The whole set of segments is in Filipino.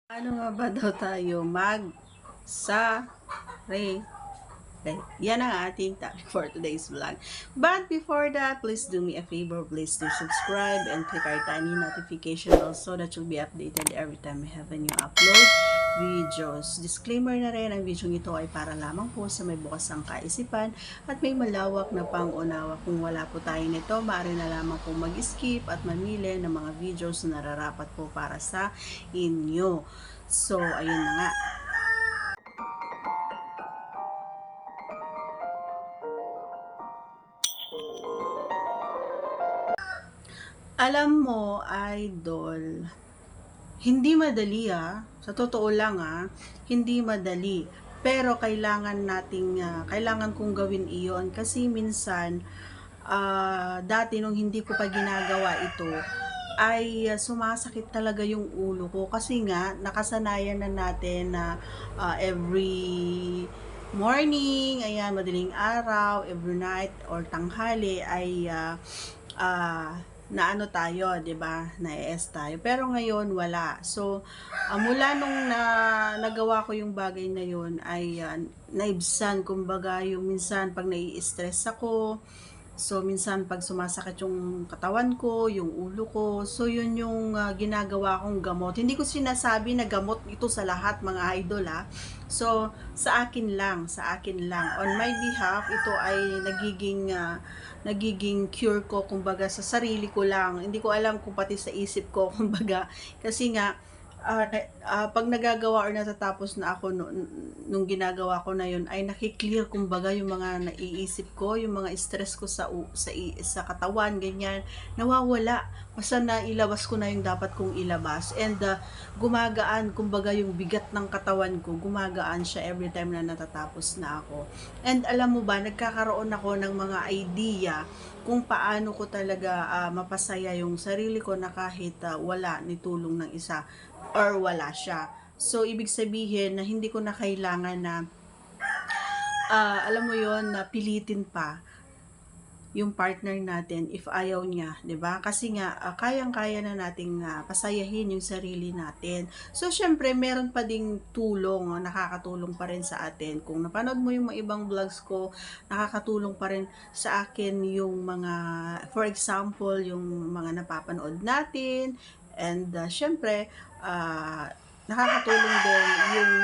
Ano nga ba daw tayo sa re yan ang ating topic for today's vlog. But before that, please do me a favor. Please do subscribe and click our tiny notification bell so that you'll be updated every time we have a new upload videos. Disclaimer na rin, ang video ito ay para lamang po sa may bukas ang kaisipan at may malawak na pang-unawa. Kung wala po tayo nito, maaari na lamang po mag-skip at mamili ng mga videos na nararapat po para sa inyo. So, ayun na nga. Alam mo, idol, hindi madali sa totoo lang hindi madali. Pero kailangan kong gawin iyon kasi minsan, dati nung hindi ko pa ginagawa ito, ay sumasakit talaga yung ulo ko kasi nga nakasanayan na natin na every morning, ayan, madaling araw, every night or tanghali ay na ano tayo, 'di ba? Na-ES tayo. Pero ngayon wala. So, mula nung nagawa ko yung bagay na yun ay naibsan, kumbaga yung minsan pag nai-stress ako, so minsan pag sumasakit yung katawan ko, yung ulo ko, so yun yung ginagawa kong gamot. Hindi ko sinasabi na gamot ito sa lahat mga idol So sa akin lang. On my behalf, ito ay nagiging cure ko, kumbaga sa sarili ko lang. Hindi ko alam kung pati sa isip ko, kumbaga kasi nga pag nagagawa or natatapos na ako nung ginagawa ko na yun, ay nakiklear kumbaga yung mga naiisip ko, yung mga stress ko sa katawan, ganyan, nawawala. Basta na ilabas ko na yung dapat kong ilabas. And gumagaan, kumbaga yung bigat ng katawan ko, gumagaan siya every time na natatapos na ako. And alam mo ba, nagkakaroon ako ng mga idea kung paano ko talaga mapasaya yung sarili ko na kahit wala ni tulong ng isa or wala siya. So, ibig sabihin na hindi ko na kailangan na alam mo yon, na pilitin pa yung partner natin if ayaw niya, 'di ba? Kasi nga kayang-kaya na nating pasayahin yung sarili natin. So syempre meron pa ding tulong, nakakatulong pa rin sa atin. Kung napanood mo yung mga ibang vlogs ko, nakakatulong pa rin sa akin yung mga, for example, yung mga napapanood natin, and syempre nakakatulong din yung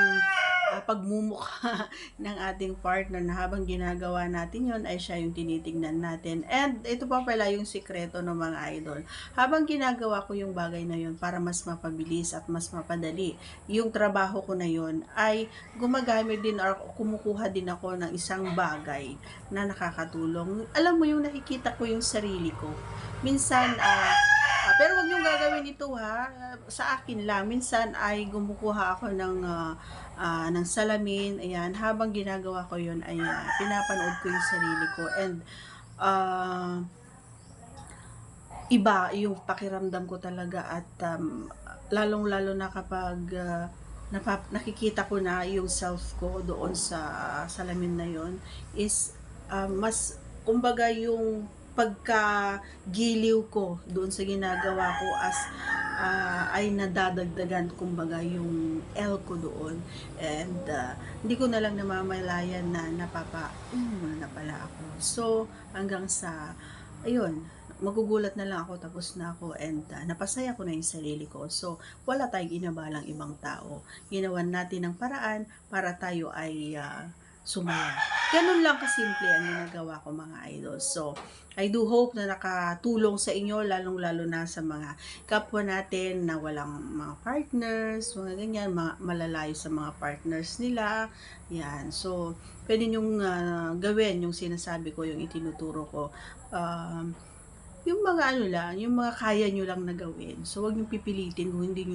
pagmumukha ng ating partner na habang ginagawa natin yon ay siya yung tinitingnan natin. And ito pa pala yung sikreto ng mga idol. Habang ginagawa ko yung bagay na yon para mas mapabilis at mas mapadali yung trabaho ko na yon, ay gumagamit din or kumukuha din ako ng isang bagay na nakakatulong. Alam mo yung nakikita ko yung sarili ko. Minsan, pero wag niyong gagawin ito sa akin lang. Minsan ay gumukuha ako ng salamin, ayan, habang ginagawa ko yun ay pinapanood ko yung sarili ko, and iba yung pakiramdam ko talaga, at lalong lalo na kapag nakikita ko na yung self ko doon sa salamin na yon, is mas kumbaga yung pagkagiliw ko doon sa ginagawa ko ay nadadagdagan kumbaga yung L ko doon, and hindi ko na lang namamalayan na na pala ako. So hanggang sa ayun, magugulat na lang ako, tapos na ako, and napasaya ko na yung sarili ko. So wala tayong inabalang ibang tao, ginawan natin ng paraan para tayo ay sumaya. Ganun lang kasimple ang ginagawa ko mga idol. So, I do hope na nakatulong sa inyo, lalong-lalo na sa mga kapwa natin na walang mga partners, mga ganyan, malalayo sa mga partners nila. Yan. So, pwede nyong gawin yung sinasabi ko, yung itinuturo ko. Yung mga yung mga kaya nyo lang na gawin. So, wag nyo pipilitin kung hindi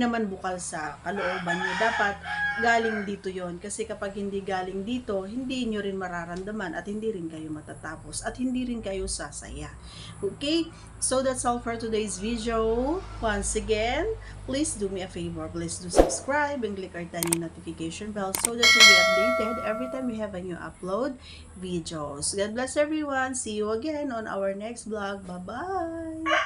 naman bukal sa kalooban nyo. Dapat galing dito yon. Kasi kapag hindi galing dito, hindi nyo rin mararamdaman at hindi rin kayo matatapos at hindi rin kayo sasaya. Okay? So, that's all for today's video. Once again, please do me a favor. Please do subscribe and click our tiny notification bell so that you'll be updated every time we have a new upload videos. God bless everyone. See you again on our next vlog. Bye-bye!